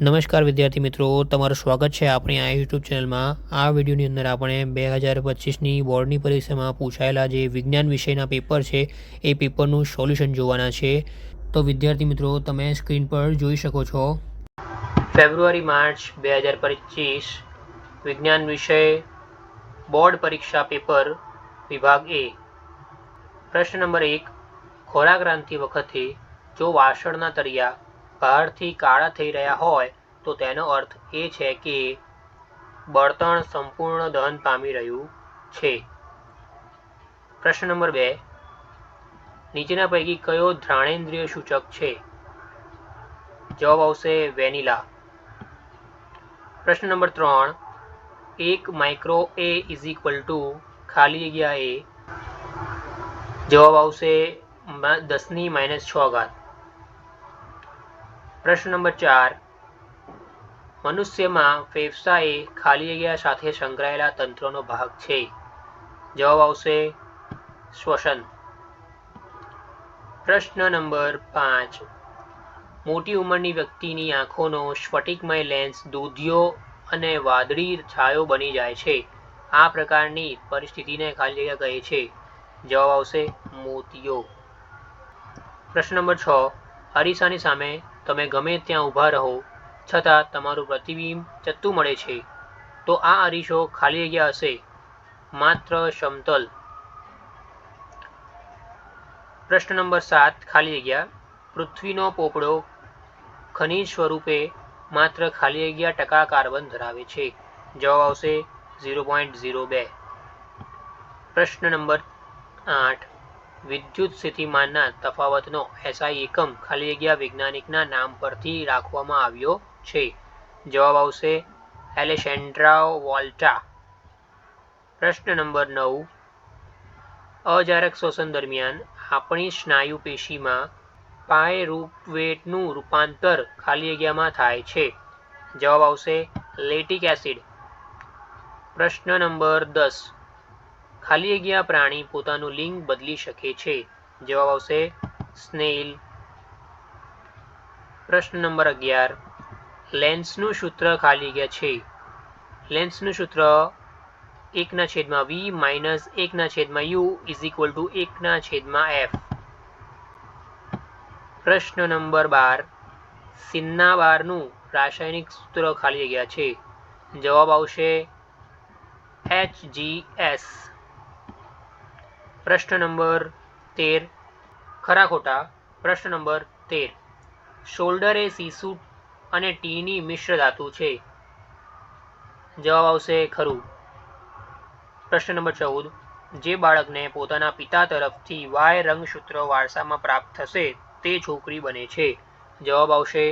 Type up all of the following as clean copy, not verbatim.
નમસ્કાર વિદ્યાર્થી મિત્રો, તમારું સ્વાગત છે આપણી આ યુટ્યુબ ચેનલમાં। આ વિડીયોની અંદર આપણે 2025ની બોર્ડની પરીક્ષામાં પૂછાયેલા જે વિજ્ઞાન વિષયના પેપર છે એ પેપરનું સોલ્યુશન જોવાના છે। તો વિદ્યાર્થી મિત્રો, તમે સ્ક્રીન પર જોઈ શકો છો ફેબ્રુઆરી-માર્ચ 2025 વિજ્ઞાન વિષય બોર્ડ પરીક્ષા પેપર વિભાગ એ। પ્રશ્ન નંબર 1, ખોરાક રાંધતી વખતે જો વાસણના તળિયા બહારથી કાળા થઈ રહ્યા હોય તો તેનો અર્થ એ છે કે બળતણ સંપૂર્ણ દહન પામી રહ્યું છે। પ્રશ્ન નંબર 2, નીચેના પૈકી કયો ઘ્રાણેન્દ્રિય સૂચક છે? જવાબ આવશે વેનીલા। પ્રશ્ન નંબર 3, 1 માઇક્રો એ ખાલી જગ્યા એ। જવાબ આવશે 10⁻⁶। પ્રશ્ન નંબર 4, મનુષ્યમાં ફેફસા એ ખાલી જગ્યા સાથે સંકળાયેલા તંત્રનો ભાગ છે। જવાબ આવશે શ્વસન। પ્રશ્ન નંબર 5, મોટી ઉંમરની વ્યક્તિની આંખોનો સ્ફટિકમય લેન્સ દૂધિયો અને વાદળી છાયો બની જાય છે। આ પ્રકારની પરિસ્થિતિને ખાલી જગ્યા કહે છે। જવાબ આવશે મોતિયો। પ્રશ્ન નંબર 6, અરીસાની સામે તમે ગમે ત્યાં ઊભા રહો છતાં તમારું પ્રતિબિંબ ચત્તું મળે છે તો આ અરીસો ખાલી જગ્યા હશે, માત્ર સમતલ। પ્રશ્ન નંબર 7, ખાલી જગ્યા, પૃથ્વીનો પોપડો ખનિજ સ્વરૂપે માત્ર ખાલી જગ્યા ટકા કાર્બન ધરાવે છે। જવાબ આવશે 0.02। પ્રશ્ન નંબર 8, વિદ્યુત સ્થિતિમાનના તફાવતનો SI એકમ ખાલી જગ્યા વૈજ્ઞાનિકના નામ પરથી રાખવામાં આવ્યો છે। જવાબ આવશે એલેસેન્ડ્રો વોલ્ટા। પ્રશ્ન નંબર 9, અજારક શ્વસન દરમિયાન આપણી સ્નાયુ પેશીમાં પાયરુવેટનું રૂપાંતર ખાલી જગ્યામાં થાય છે। જવાબ આવશે લેક્ટિક એસિડ। પ્રશ્ન નંબર 10, ખાલી જગ્યા પ્રાણી પોતાનું લિંગ બદલી શકે છે। જવાબ આવશે સ્નેઇલ। પ્રશ્ન નંબર 11, લેન્સનું સૂત્ર ખાલી જગ્યા છે। લેન્સનું સૂત્ર 1/v - 1/u = 1/f। પ્રશ્ન નંબર 12, સિન્નાબારનું રાસાયણિક સૂત્ર ખાલી જગ્યા છે। જવાબ આવશે HgS। પ્રશ્ન નંબર 13, ખરા ખોટા। પ્રશ્ન નંબર 13, શોલ્ડર એ સીસુ અને ટીની મિશ્ર ધાતુ છે। જવાબ આવશે ખરું। પ્રશ્ન નંબર 14, જે બાળકને પોતાના પિતા તરફથી Y રંગસૂત્ર વારસામાં પ્રાપ્ત થશે તે છોકરી બને છે। જવાબ આવશે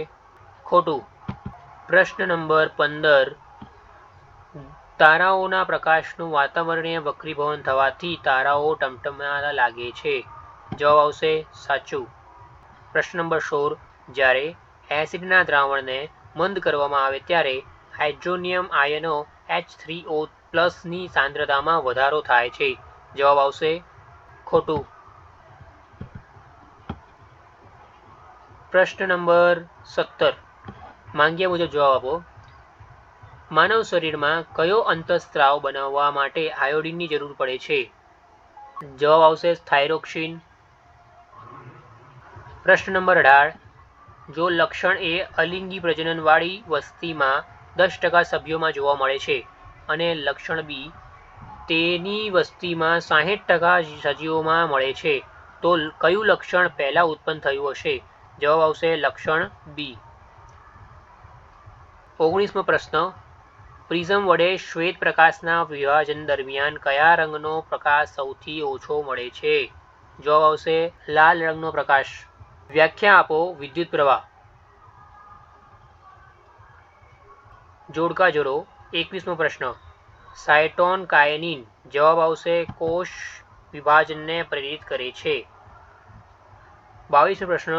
ખોટું। પ્રશ્ન નંબર 15, તારાઓના પ્રકાશનું વાતાવરણીય વક્રીભવન થવાથી તારાઓ ટમટમવા લાગે છે। જવાબ આવશે સાચું। પ્રશ્ન નંબર 16, જ્યારે એસિડના દ્રાવણને મંદ કરવામાં આવે ત્યારે હાઇડ્રોનિયમ આયનો H3O+ ની સાંદ્રતામાં વધારો થાય છે। જવાબ આવશે ખોટું। પ્રશ્ન નંબર 17, માંગ્યા મુજબ જવાબ આપો। માનવ શરીરમાં કયો અંતઃસ્ત્રાવ બનાવવા માટે આયોડિનની જરૂર પડે છે? જવાબ આવશે થાઇરોક્સિન। પ્રશ્ન નંબર 18, જો લક્ષણ એ અલિંગી પ્રજનનવાળી વસ્તીમાં 10% સભ્યોમાં જોવા મળે છે અને લક્ષણ બી તેની વસ્તીમાં 60% સજીવોમાં મળે છે તો કયું લક્ષણ પહેલા ઉત્પન્ન થયું હશે? જવાબ આવશે લક્ષણ બી। 19મો પ્રશ્ન, પ્રિઝમ વડે શ્વેત પ્રકાશના વિભાજન દરમિયાન કયા રંગનો પ્રકાશ સૌથી ઓછો મળે છે? જવાબ આવશે લાલ રંગનો પ્રકાશ। વ્યાખ્યા આપો વિદ્યુત પ્રવાહ। જોડકા જોડો। 21મો પ્રશ્ન, સાયટોનકાઇનિન જવાબ આવશે કોષ વિભાજનને પ્રેરિત કરે છે। 22મો પ્રશ્ન,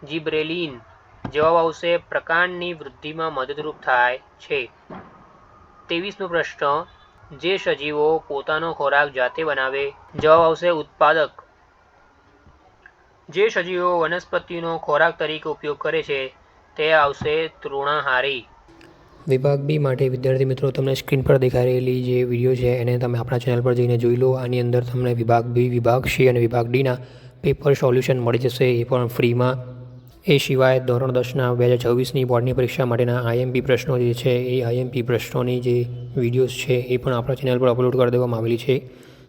જિબ્રેલિન જવાબ આવશે પ્રકાંડની વૃદ્ધિમાં મદદરૂપ થાય છે। 23મો પ્રશ્ન, જે સજીવો પોતાનો ખોરાક જાતે બનાવે? જવાબ આવશે ઉત્પાદક। જે સજીવો વનસ્પતિનો ખોરાક તરીકે ઉપયોગ કરે છે તે આવશે તૃણાહારી. વિભાગ બી માટે વિદ્યાર્થી મિત્રો તમને સ્ક્રીન પર દેખાઈ રહેલી જે વિડીયો છે એને તમે આપણા ચેનલ પર જઈને જોઈ લો. આની અંદર તમને વિભાગ બી, વિભાગ સી અને વિભાગ ડીના પેપર સોલ્યુશન મળી જશે, એ પણ ફ્રીમાં. એ સિવાય ધોરણ 10ના 2024ની બોર્ડની પરીક્ષા માટેના આઈએમપી પ્રશ્નો જે છે એ આઈએમપી પ્રશ્નોની જે વિડીયોઝ છે એ પણ આપણા ચેનલ પર અપલોડ કરી દેવામાં આવેલી છે,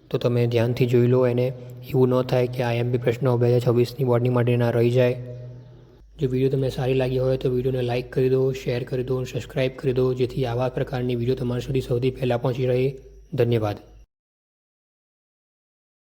તો તમે ધ્યાનથી જોઈ લો. એને એવું ન થાય કે આઈએમપી પ્રશ્નો 2026ની બોર્ડની માટેના રહી જાય. જો વિડીયો તમને સારી લાગી હોય તો વિડીયોને લાઇક કરી દો, શેર કરી દો અને સબસ્ક્રાઈબ કરી દો, જેથી આવા પ્રકારની વિડીયો તમારા સુધી સૌથી પહેલાં પહોંચી રહે. ધન્યવાદ.